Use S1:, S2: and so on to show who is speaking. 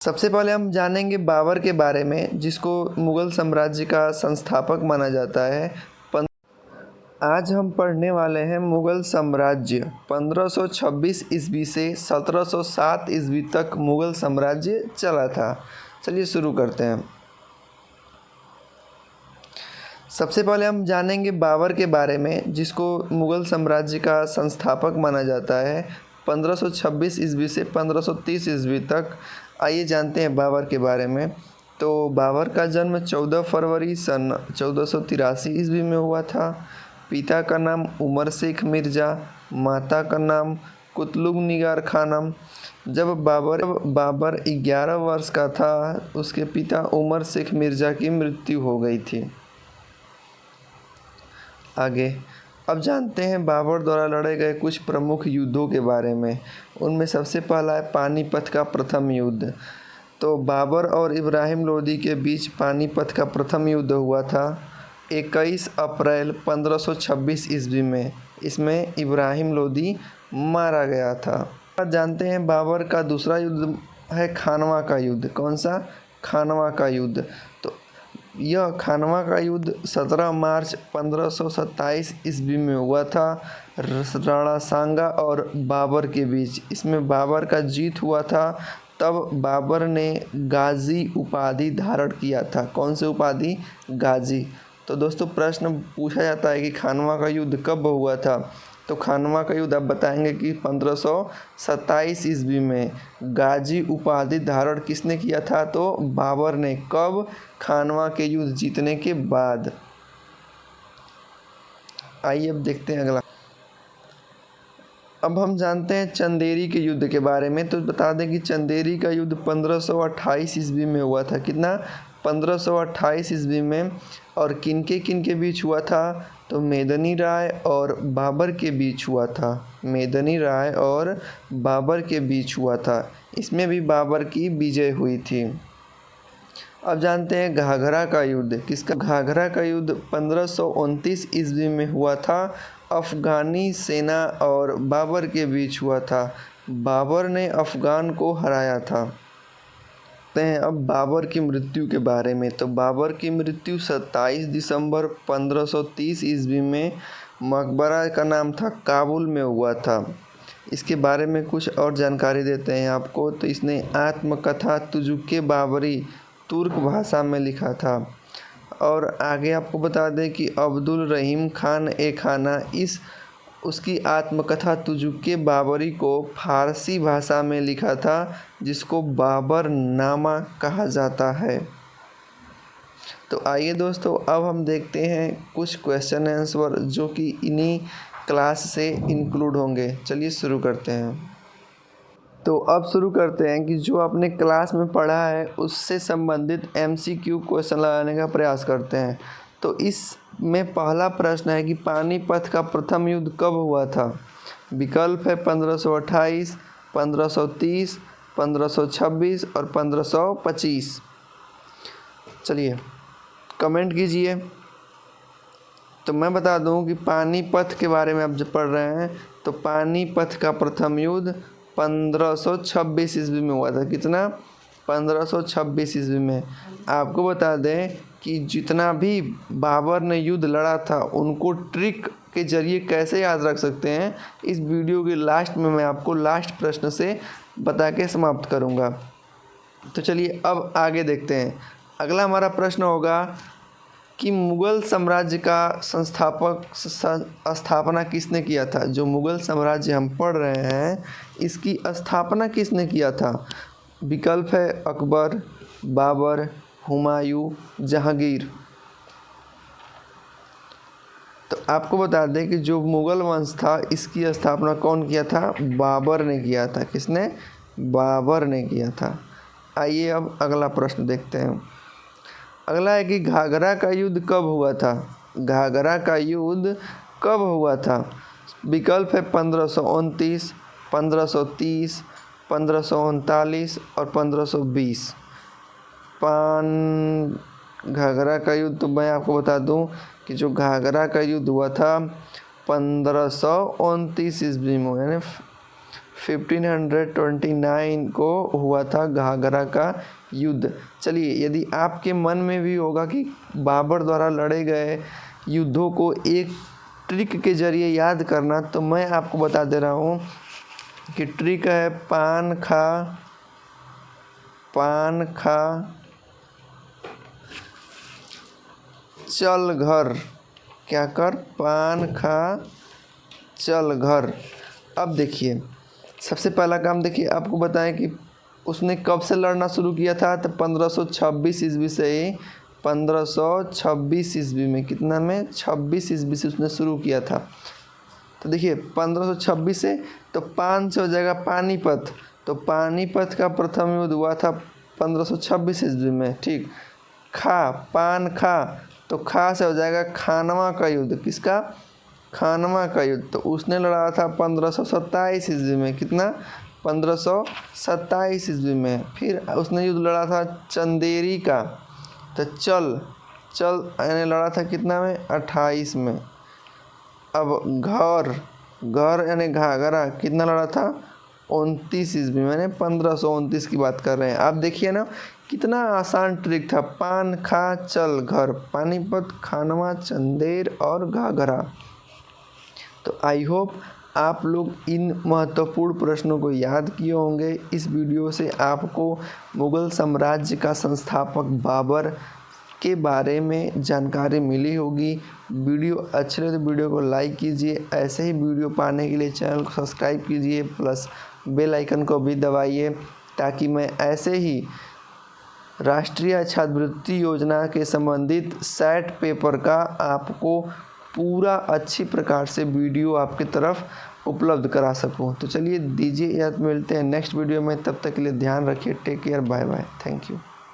S1: सबसे पहले हम जानेंगे बाबर के बारे में, जिसको मुग़ल साम्राज्य का संस्थापक माना जाता है। आज हम पढ़ने वाले हैं मुग़ल साम्राज्य। 1526 ईस्वी से 1707 ईस्वी तक मुग़ल साम्राज्य चला था। चलिए शुरू करते हैं। सबसे पहले हम जानेंगे बाबर के बारे में, जिसको मुग़ल साम्राज्य का संस्थापक माना जाता है। 1526 ईस्वी से 1530 ईस्वी तक। आइए जानते हैं बाबर के बारे में। तो बाबर का जन्म 14 फरवरी सन 1483 ईस्वी में हुआ था। पिता का नाम उमर शेख मिर्ज़ा, माता का नाम कुतलुग निगार खानम। जब बाबर 11 वर्ष का था, उसके पिता उमर शेख मिर्ज़ा की मृत्यु हो गई थी। आगे अब जानते हैं बाबर द्वारा लड़े गए कुछ प्रमुख युद्धों के बारे में। उनमें सबसे पहला है पानीपत का प्रथम युद्ध। तो बाबर और इब्राहिम लोदी के बीच पानीपत का प्रथम युद्ध हुआ था 21 अप्रैल 1526 ईस्वी में। इसमें इब्राहिम लोदी मारा गया था। अब जानते हैं बाबर का दूसरा युद्ध है खानवा का युद्ध। कौन सा? खानवा का युद्ध। तो यह खानवा का युद्ध 17 मार्च 1527 ईस्वी में हुआ था राणा सांगा और बाबर के बीच। इसमें बाबर का जीत हुआ था। तब बाबर ने गाजी उपाधि धारण किया था। कौन से उपाधि? गाजी। तो दोस्तों प्रश्न पूछा जाता है कि खानवा का युद्ध कब हुआ था? तो खानवा का युद्ध आप बताएंगे कि 1527 ईस्वी में। गाजी उपाधि धारण किसने किया था? तो बाबर ने। कब? खानवा के युद्ध जीतने के बाद। आइए अब देखते हैं अगला। अब हम जानते हैं चंदेरी के युद्ध के बारे में। तो बता दें कि चंदेरी का युद्ध 1528 ईस्वी में हुआ था। कितना? 1528 ईस्वी में। और किनके बीच हुआ था? तो मेदिनी राय और बाबर के बीच हुआ था। मेदिनी राय और बाबर के बीच हुआ था। इसमें भी बाबर की विजय हुई थी। अब जानते हैं घाघरा का युद्ध। किसका? घाघरा का युद्ध 1529 ईस्वी में हुआ था। अफ़गानी सेना और बाबर के बीच हुआ था। बाबर ने अफ़गान को हराया था। अब बाबर की मृत्यु के बारे में। तो बाबर की मृत्यु 27 दिसंबर 1530 ईस्वी में मकबरा का नाम था काबुल में हुआ था। इसके बारे में कुछ और जानकारी देते हैं आपको। तो इसने आत्मकथा तुजुक्के बाबरी तुर्क भाषा में लिखा था। और आगे आपको बता दें कि अब्दुल रहीम खान ए खाना उसकी आत्मकथा तुजुक्के बाबरी को फारसी भाषा में लिखा था, जिसको बाबर नामा कहा जाता है। तो आइए दोस्तों अब हम देखते हैं कुछ क्वेश्चन आंसर जो कि इन्हीं क्लास से इंक्लूड होंगे। चलिए शुरू करते हैं। तो अब शुरू करते हैं कि जो आपने क्लास में पढ़ा है उससे संबंधित MCQ क्वेश्चन लगाने का प्रयास करते हैं। तो इसमें पहला प्रश्न है कि पानीपत का प्रथम युद्ध कब हुआ था? विकल्प है 1528, 1530, 1526 और 1525। चलिए कमेंट कीजिए। तो मैं बता दूं कि पानीपत के बारे में आप जब पढ़ रहे हैं तो पानीपत का प्रथम युद्ध 1526 ईस्वी में हुआ था। कितना? 1526 ईस्वी में। आपको बता दें कि जितना भी बाबर ने युद्ध लड़ा था उनको ट्रिक के जरिए कैसे याद रख सकते हैं, इस वीडियो के लास्ट में मैं आपको लास्ट प्रश्न से बता के समाप्त करूंगा। तो चलिए अब आगे देखते हैं। अगला हमारा प्रश्न होगा कि मुग़ल साम्राज्य का स्थापना किसने किया था? जो मुग़ल साम्राज्य हम पढ़ रहे हैं इसकी स्थापना किसने किया था? विकल्प है अकबर, बाबर, हुमायूं, जहांगीर। तो आपको बता दें कि जो मुग़ल वंश था इसकी स्थापना कौन किया था? बाबर ने किया था। किसने? बाबर ने किया था। आइए अब अगला प्रश्न देखते हैं। अगला है कि घाघरा का युद्ध कब हुआ था? घाघरा का युद्ध कब हुआ था? विकल्प है 1529, 1530, 1539 और 1520। घाघरा का युद्ध तो मैं आपको बता दूं कि जो घाघरा का युद्ध हुआ था 1529 ईस्वी में, यानी 1529 को हुआ था घाघरा का युद्ध। चलिए, यदि आपके मन में भी होगा कि बाबर द्वारा लड़े गए युद्धों को एक ट्रिक के जरिए याद करना, तो मैं आपको बता दे रहा हूँ कि ट्रिक है पान खा चल घर। क्या कर? पान खा चल घर। अब देखिए, सबसे पहला काम देखिए, आपको बताएं कि उसने कब से लड़ना शुरू किया था, तो 1526 ईस्वी से ही 1526 ईस्वी में, कितना में 26 ईस्वी से उसने शुरू किया था। तो देखिए 1526 से तो 5 से हो जाएगा पानीपत, तो पानीपत का प्रथम युद्ध हुआ था 1526 ईस्वी में। ठीक, पान खा, तो खा से हो जाएगा खानवा का युद्ध। किसका? खानवा का युद्ध। तो उसने लड़ा था 1527 ईस्वी में। कितना? 1527 ईस्वी में। फिर उसने युद्ध लड़ा था चंदेरी का, तो चल यानी लड़ा था कितना में? 28 में। अब घर यानी घाघरा, कितना लड़ा था? 29 ईस्वी में, 1529 की बात कर रहे हैं। आप देखिए ना, कितना आसान ट्रिक था। पान खा चल घर, पानीपत, खानवा, चंदेर और घाघरा। तो आई होप आप लोग इन महत्वपूर्ण प्रश्नों को याद किए होंगे। इस वीडियो से आपको मुगल साम्राज्य का संस्थापक बाबर के बारे में जानकारी मिली होगी। वीडियो अच्छे लगे तो वीडियो को लाइक कीजिए। ऐसे ही वीडियो पाने के लिए चैनल को सब्सक्राइब कीजिए, प्लस बेल आइकन को भी दबाइए, ताकि मैं ऐसे ही राष्ट्रीय छात्रवृत्ति योजना के संबंधित सेट पेपर का आपको पूरा अच्छी प्रकार से वीडियो आपकी तरफ उपलब्ध करा सकूं। तो चलिए दीजिए याद, मिलते हैं नेक्स्ट वीडियो में। तब तक के लिए ध्यान रखिए। Take care, bye bye, thank you.